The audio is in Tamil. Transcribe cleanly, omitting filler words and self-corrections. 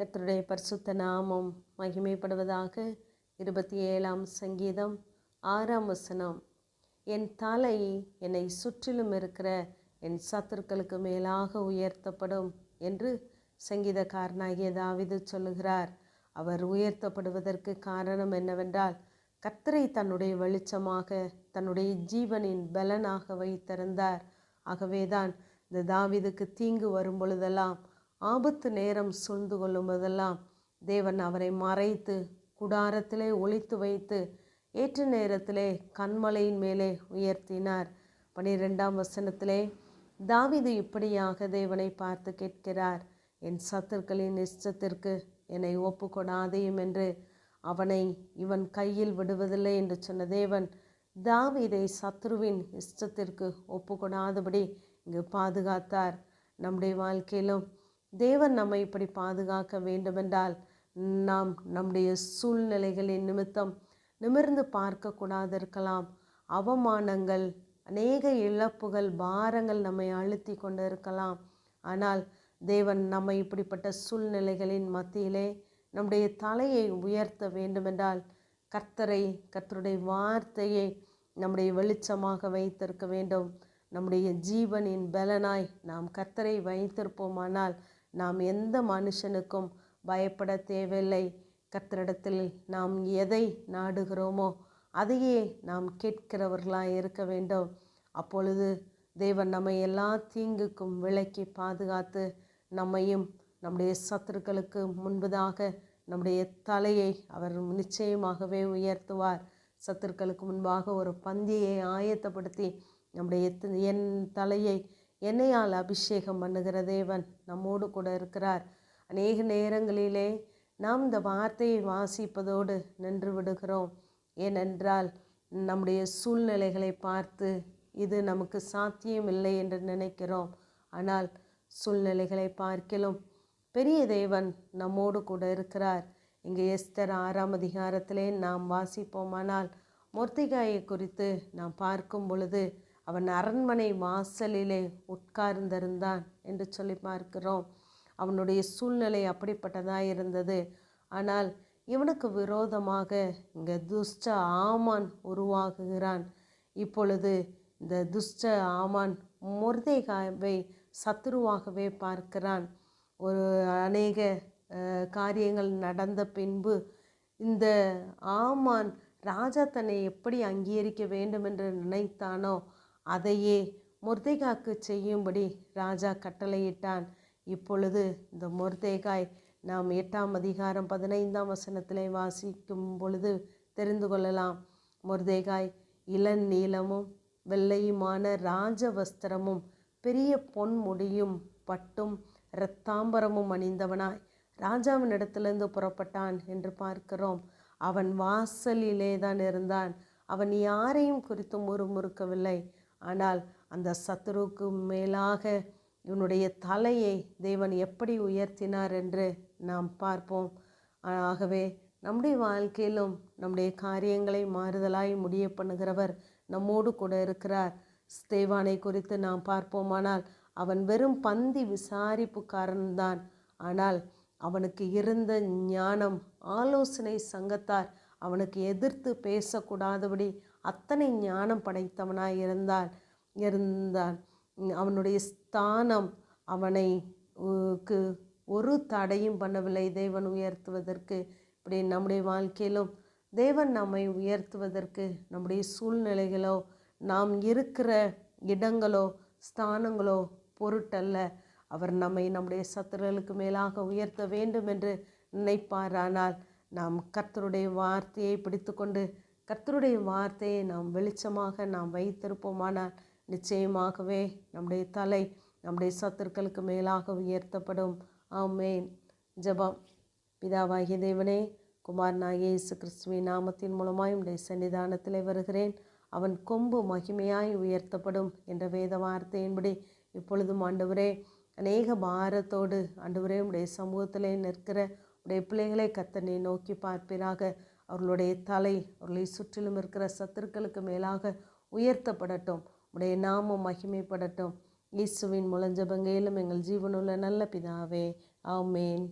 கர்த்தருடைய பரிசுத்த நாமம் மகிமைப்படுவதாக. 27ஆம் சங்கீதம் 6ஆம் வசனம். என் தலை என்னை சுற்றிலும் இருக்கிற என் சத்துருக்களுக்கு மேலாக உயர்த்தப்படும் என்று சங்கீதக்காரனாகிய தாவீது சொல்லுகிறார். அவர் உயர்த்தப்படுவதற்கு காரணம் என்னவென்றால், கர்த்தரை தன்னுடைய வெளிச்சமாக, தன்னுடைய ஜீவனின் பலனாக வைத்திருந்தார். ஆகவேதான் இந்த தாவீதுக்கு தீங்கு வரும் பொழுதெல்லாம், ஆபத்து நேரம் சூழ்ந்து கொள்ளும் போதெல்லாம் தேவன் அவரை மறைத்து குடாரத்திலே ஒளித்து வைத்து ஏற்ற நேரத்திலே கண்மலையின் மேலே உயர்த்தினார். 12ஆம் வசனத்திலே தாவீது இப்படியாக தேவனை பார்த்து கேட்கிறார், என் சத்துருக்களின் இஷ்டத்திற்கு என்னை ஒப்பு கொடாதையும் என்று. அவனை இவன் கையில் விடுவதில்லை என்று சொன்ன தேவன் தாவீதை சத்துருவின் இஷ்டத்திற்கு ஒப்பு கொடாதபடி இங்கு பாதுகாத்தார். நம்முடைய வாழ்க்கையிலும் தேவன் நம்மை இப்படி பாதுகாக்க வேண்டுமென்றால், நாம் நம்முடைய சூழ்நிலைகளின் நிமித்தம் நிமிர்ந்து பார்க்கக்கூடாது இருக்கலாம். அவமானங்கள், அநேக இழப்புகள், பாரங்கள் நம்மை அழுத்தி கொண்டு இருக்கலாம். ஆனால் தேவன் நம்மை இப்படிப்பட்ட சூழ்நிலைகளின் மத்தியிலே நம்முடைய தலையை உயர்த்த வேண்டுமென்றால், கர்த்தரை, கர்த்தருடைய வார்த்தையை நம்முடைய வெளிச்சமாக வைத்திருக்க வேண்டும். நம்முடைய ஜீவனின் பலனாய் நாம் கர்த்தரை வைத்திருப்போமானால் நாம் எந்த மனுஷனுக்கும் பயப்பட தேவையில்லை. கர்த்தரிடத்தில் நாம் எதை நாடுகிறோமோ அதையே நாம் கேட்கிறவர்களாய் இருக்க வேண்டும். அப்பொழுது தேவன் நம்மை எல்லா தீங்குக்கும் விலக்கி பாதுகாத்து நம்மையும் நம்முடைய சத்துருக்களுக்கு முன்பதாக நம்முடைய தலையை அவர் நிச்சயமாகவே உயர்த்துவார். சத்துருக்களுக்கு முன்பாக ஒரு பந்தியை ஆயத்தப்படுத்தி நம்முடைய என் தலையை எண்ணெயால் அபிஷேகம் பண்ணுகிற தேவன் நம்மோடு கூட இருக்கிறார். அநேக நேரங்களிலே நாம் இந்த வார்த்தையை வாசிப்பதோடு நின்று விடுகிறோம். ஏனென்றால் நம்முடைய சூழ்நிலைகளை பார்த்து இது நமக்கு சாத்தியமில்லை என்று நினைக்கிறோம். ஆனால் சூழ்நிலைகளை பார்க்கிலும் பெரிய தேவன் நம்மோடு கூட இருக்கிறார். இங்கே எஸ்தர் 6ஆம் அதிகாரத்திலே நாம் வாசிப்போமானால், மொர்தெகாயை குறித்து நாம் பார்க்கும் பொழுது அவன் அரண்மனை வாசலிலே உட்கார்ந்திருந்தான் என்று சொல்லி பார்க்கிறோம். அவனுடைய சூழ்நிலை அப்படிப்பட்டதாக இருந்தது. ஆனால் இவனுக்கு விரோதமாக இங்கே துஷ்ட ஆமான் உருவாகுகிறான். இப்பொழுது இந்த துஷ்ட ஆமான் மொர்தெகாயை சத்துருவாகவே பார்க்கிறான். ஒரு அநேக காரியங்கள் நடந்த பின்பு இந்த ஆமான் ராஜா தன்னை எப்படி அங்கீகரிக்க வேண்டும் என்று நினைத்தானோ அதையே மொர்தெகாய்க்கு செய்யும்படி ராஜா கட்டளையிட்டான். இப்பொழுது இந்த மொர்தெகாய் நாம் 8ஆம் அதிகாரம் 15ஆம் வசனத்திலே வாசிக்கும் பொழுது தெரிந்து கொள்ளலாம். மொர்தெகாய் இளநீலமும் வெள்ளையுமான ராஜ வஸ்திரமும் பெரிய பொன் முடியும் பட்டும் இரத்தாம்பரமும் அணிந்தவனாய் ராஜாவின் இடத்திலிருந்து புறப்பட்டான் என்று பார்க்கிறோம். அவன் வாசலிலே தான் இருந்தான். அவன் யாரையும் குறித்து முறுமுறுக்கவில்லை. ஆனால் அந்த சத்துருக்கு மேலாக இவனுடைய தலையை தேவன் எப்படி உயர்த்தினார் என்று நாம் பார்ப்போம். ஆகவே நம்முடைய வாழ்க்கையிலும் நம்முடைய காரியங்களை மாறுதலாய் முடிய பண்ணுகிறவர் நம்மோடு கூட இருக்கிறார். ஸ்தேவானை குறித்து நாம் பார்ப்போமானால், அவன் வெறும் பந்தி விசாரிப்புக்காரன்தான். ஆனால் அவனுக்கு இருந்த ஞானம், ஆலோசனை சங்கத்தார் அவனுக்கு எதிர்த்து பேசக்கூடாதபடி அத்தனை ஞானம் படைத்தவனாய் இருந்தான். அவனுடைய ஸ்தானம் அவனை ஒரு தடையும் பண்ணவில்லை தேவன் உயர்த்துவதற்கு. இப்படி நம்முடைய வாழ்க்கையிலும் தேவன் நம்மை உயர்த்துவதற்கு நம்முடைய சூழ்நிலைகளோ, நாம் இருக்கிற இடங்களோ, ஸ்தானங்களோ பொருட்டல்ல. அவர் நம்மை நம்முடைய சத்துருக்களுக்கு மேலாக உயர்த்த வேண்டும் என்று நினைப்பாரானால், நாம் கர்த்தருடைய வார்த்தையை பிடித்து கொண்டு கர்த்தருடைய வார்த்தையை நாம் வெளிச்சமாக நாம் வைத்திருப்போமானால் நிச்சயமாகவே நம்முடைய தலை நம்முடைய சத்துருக்களுக்கு மேலாக உயர்த்தப்படும். ஆமென். ஜெபம். பிதாவாகிய தேவனே, குமாரனாகிய இயேசு கிறிஸ்துவின் நாமத்தின் மூலமாய் உம்முடைய சன்னிதானத்திலே வருகிறேன். அவன் கொம்பு மகிமையாய் உயர்த்தப்படும் என்ற வேத வார்த்தையின்படி இப்பொழுதும் ஆண்டவரே, அநேக பாரத்தோடு ஆண்டவரே உம்முடைய சமூகத்திலே நிற்கிற உடைய பிள்ளைகளை கர்த்தனை நோக்கி பார்ப்பீராக. அவர்களுடைய தலை அவர்களை சுற்றிலும் இருக்கிற சத்துருக்களுக்கு மேலாக உயர்த்தப்படட்டும். உடைய நாமம் மகிமைப்படட்டும். இயேசுவின் மூலம் ஜெபங்கேலும் எங்கள் ஜீவனுள்ள நல்ல பிதாவே, ஆமென்.